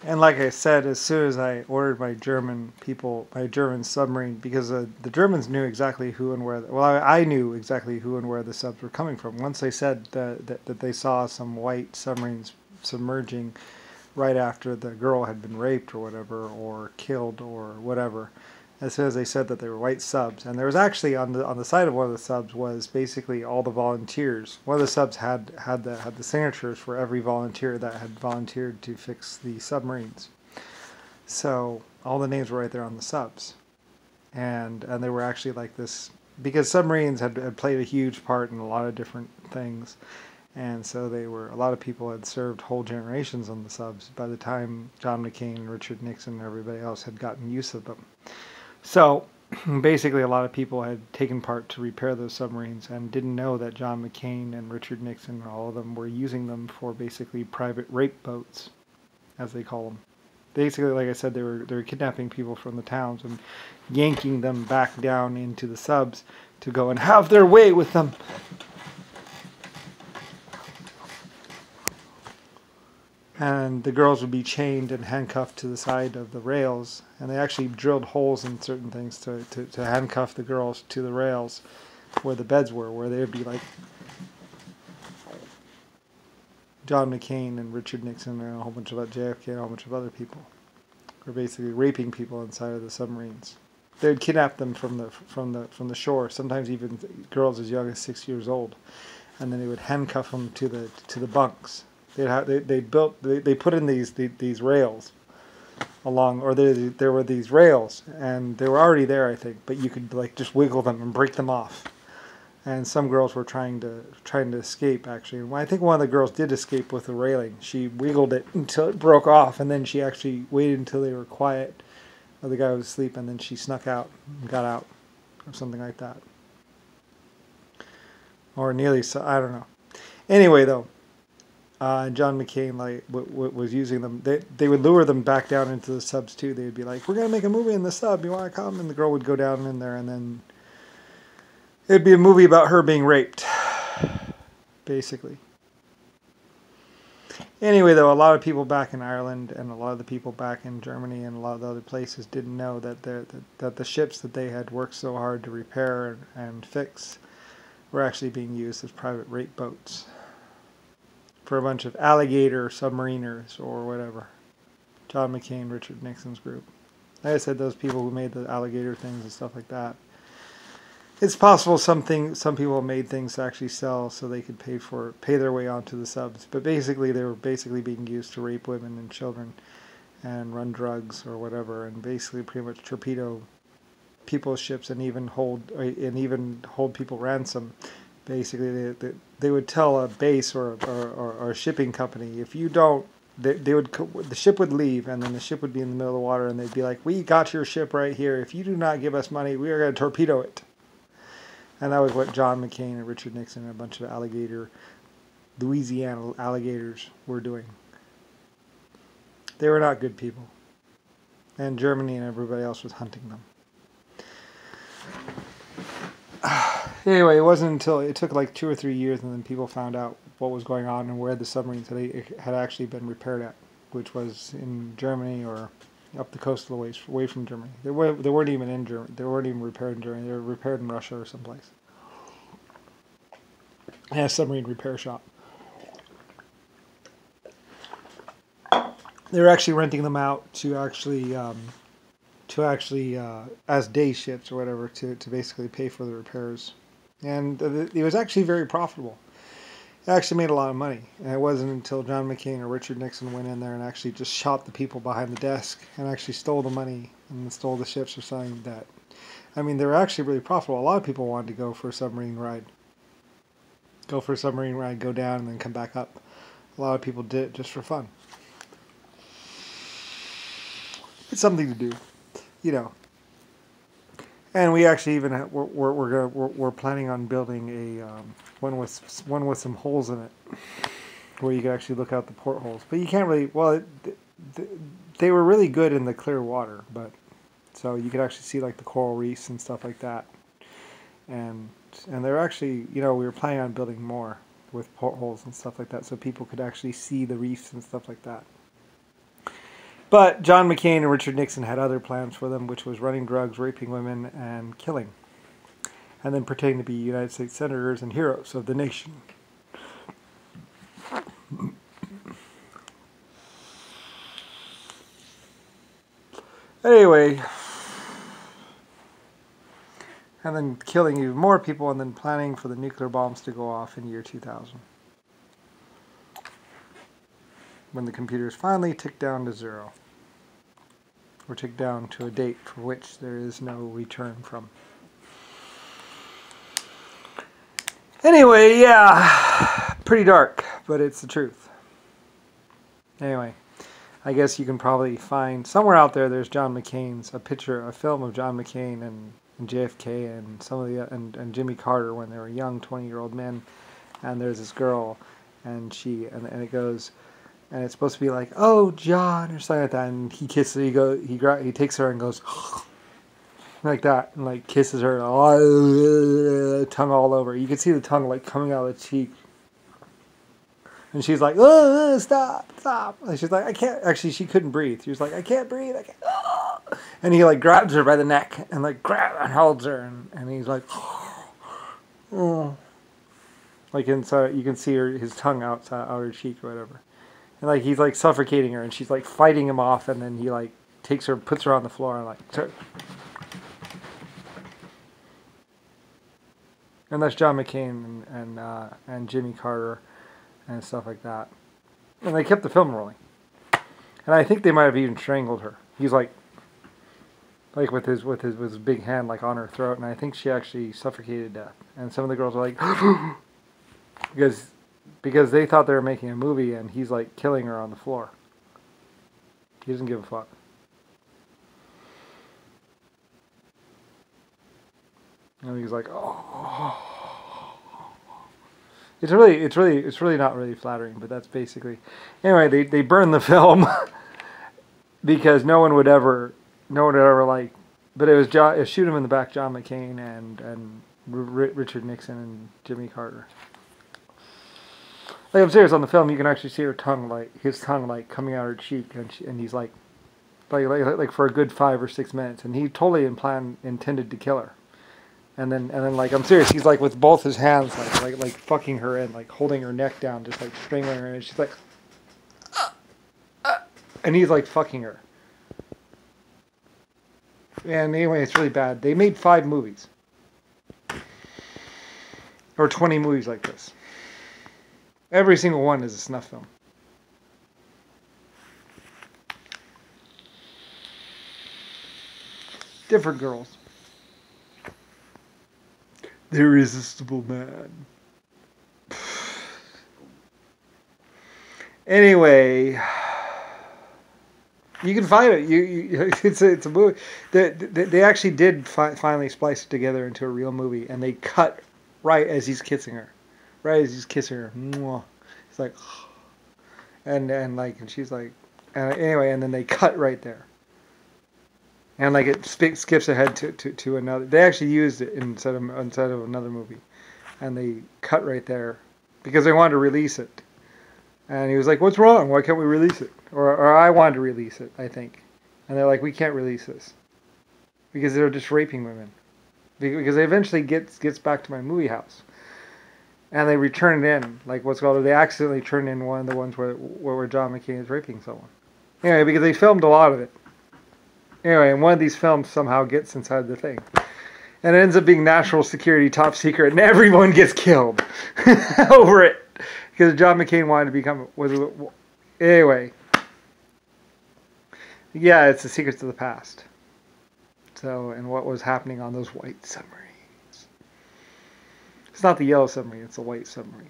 And like I said, as soon as I ordered my German submarine, because the Germans knew exactly who and where. Well, I knew exactly who and where the subs were coming from. Once they said that they saw some white submarines submerging right after the girl had been raped or whatever, or killed or whatever. As soon as they said that they were white subs, and there was actually on the side of one of the subs was basically all the volunteers. One of the subs had the signatures for every volunteer that had volunteered to fix the submarines. So all the names were right there on the subs, and they were actually like this because submarines had played a huge part in a lot of different things. And so a lot of people had served whole generations on the subs by the time John McCain and Richard Nixon and everybody else had gotten use of them. So basically a lot of people had taken part to repair those submarines and didn't know that John McCain and Richard Nixon and all of them were using them for basically private rape boats, as they call them. Basically, like I said, they were kidnapping people from the towns and yanking them back down into the subs to go and have their way with them. And the girls would be chained and handcuffed to the side of the rails, and they actually drilled holes in certain things to handcuff the girls to the rails where the beds were, where they would be like John McCain and Richard Nixon and a whole bunch of JFK and a whole bunch of other people were basically raping people inside of the submarines. They would kidnap them from the shore, sometimes even girls as young as 6 years old, and then they would handcuff them to the bunks. They put in these rails along, or there were these rails, and they were already there, I think, but you could like just wiggle them and break them off. And some girls were trying to escape. Actually, I think one of the girls did escape with the railing. She wiggled it until it broke off, and then she actually waited until they were quiet, or the guy was asleep, and then she snuck out and got out, or something like that, or nearly. So I don't know. Anyway, though. John McCain was using them. They would lure them back down into the subs too. They would be like, "We're gonna make a movie in the sub. You want to come?" And the girl would go down in there, and then it'd be a movie about her being raped, basically. Anyway, though, a lot of people back in Ireland and a lot of the people back in Germany and a lot of the other places didn't know that the ships that they had worked so hard to repair and fix were actually being used as private rape boats for a bunch of alligator submariners or whatever. John McCain, Richard Nixon's group. Like I said, those people who made the alligator things and stuff like that. It's possible some people made things to actually sell so they could pay their way onto the subs. But basically, they were basically being used to rape women and children and run drugs or whatever, and basically pretty much torpedo people's ships and even hold people ransom. Basically, they would tell a base or a shipping company, if you don't, the ship would leave, and then the ship would be in the middle of the water, and they'd be like, "We got your ship right here. If you do not give us money, we are going to torpedo it." And that was what John McCain and Richard Nixon and a bunch of Louisiana alligators were doing. They were not good people, and Germany and everybody else was hunting them. Anyway, it took like 2 or 3 years, and then people found out what was going on and where the submarines had actually been repaired at, which was in Germany or up the coast of the away from Germany. They weren't even in Germany. They weren't even repaired in Germany. They were repaired in Russia or someplace. And a submarine repair shop. They were actually renting them out to actually as day ships or whatever to basically pay for the repairs. And it was actually very profitable. It actually made a lot of money. And it wasn't until John McCain or Richard Nixon went in there and actually just shot the people behind the desk and actually stole the money and stole the ships or something that, I mean, they were actually really profitable. A lot of people wanted to go for a submarine ride. Go down and then come back up. A lot of people did it just for fun. It's something to do, you know. And we actually even we're planning on building a one with some holes in it, where you can actually look out the portholes. But you can't really. Well, they were really good in the clear water, but so you could actually see like the coral reefs and stuff like that. And they're actually, we were planning on building more with portholes and stuff like that, so people could actually see the reefs and stuff like that. But John McCain and Richard Nixon had other plans for them, which was running drugs, raping women, and killing. And then pretending to be United States senators and heroes of the nation. Anyway, and then killing even more people, and then planning for the nuclear bombs to go off in the year 2000. When the computers finally tick down to zero. Or tick down to a date for which there is no return from. Anyway, yeah, pretty dark, but it's the truth. Anyway, I guess you can probably find somewhere out there. There's John McCain's a film of John McCain and JFK and some of the and Jimmy Carter when they were young 20-year-old men. And there's this girl, and it goes, and it's supposed to be like, oh, John, or something like that. And he kisses her. He takes her and goes like that, and like kisses her, tongue all over. You can see the tongue like coming out of the cheek. And she's like, oh, stop. And she's like, I can't. Actually, she couldn't breathe. She was like, I can't breathe. I can't. Oh. And he like grabs her by the neck and like and holds her. And he's like, oh. Like inside, you can see his tongue out her cheek or whatever. And like he's like suffocating her, and she's like fighting him off. And then he like takes her, puts her on the floor, and like. And that's John McCain and Jimmy Carter. And stuff like that. And they kept the film rolling. And I think they might have even strangled her. He's like with his big hand like on her throat, and I think she actually suffocated to death. And some of the girls were like because they thought they were making a movie, and he's like killing her on the floor. He doesn't give a fuck. And he's like, oh. It's really not really flattering, but that's basically. Anyway, they burned the film because no one would ever like. But it was Shoot 'Em in the Back, John McCain and Richard Nixon and Jimmy Carter. Like I'm serious, on the film you can actually see his tongue like coming out her cheek, and he's like for a good 5 or 6 minutes, and he totally intended to kill her. And then like I'm serious, he's like with both his hands like fucking her in, like holding her neck down, just like strangling her, and she's like and he's like fucking her. And anyway, it's really bad. They made 5 movies. Or 20 movies like this. Every single one is a snuff film. Different girls. The Irresistible Man. Anyway, you can find it. It's a movie. They actually did finally splice it together into a real movie, and they cut right as he's kissing her, Mwah. It's like, and she's like, and anyway, and then they cut right there. And like it skips ahead to another. They actually used it instead of another movie, and they cut right there because they wanted to release it. And he was like, "What's wrong? Why can't we release it?" Or I wanted to release it, I think. And they're like, "We can't release this because they're just raping women." Because they eventually gets back to my movie house, and they return it in they accidentally turn in one of the ones where John McCain is raping someone. Anyway, because they filmed a lot of it. Anyway, and one of these films somehow gets inside the thing. And it ends up being national security, top secret, and everyone gets killed over it. Because John McCain wanted to become... Anyway. Yeah, it's the secrets of the past. So, and what was happening on those white submarines. It's not the yellow submarine, it's the white submarine.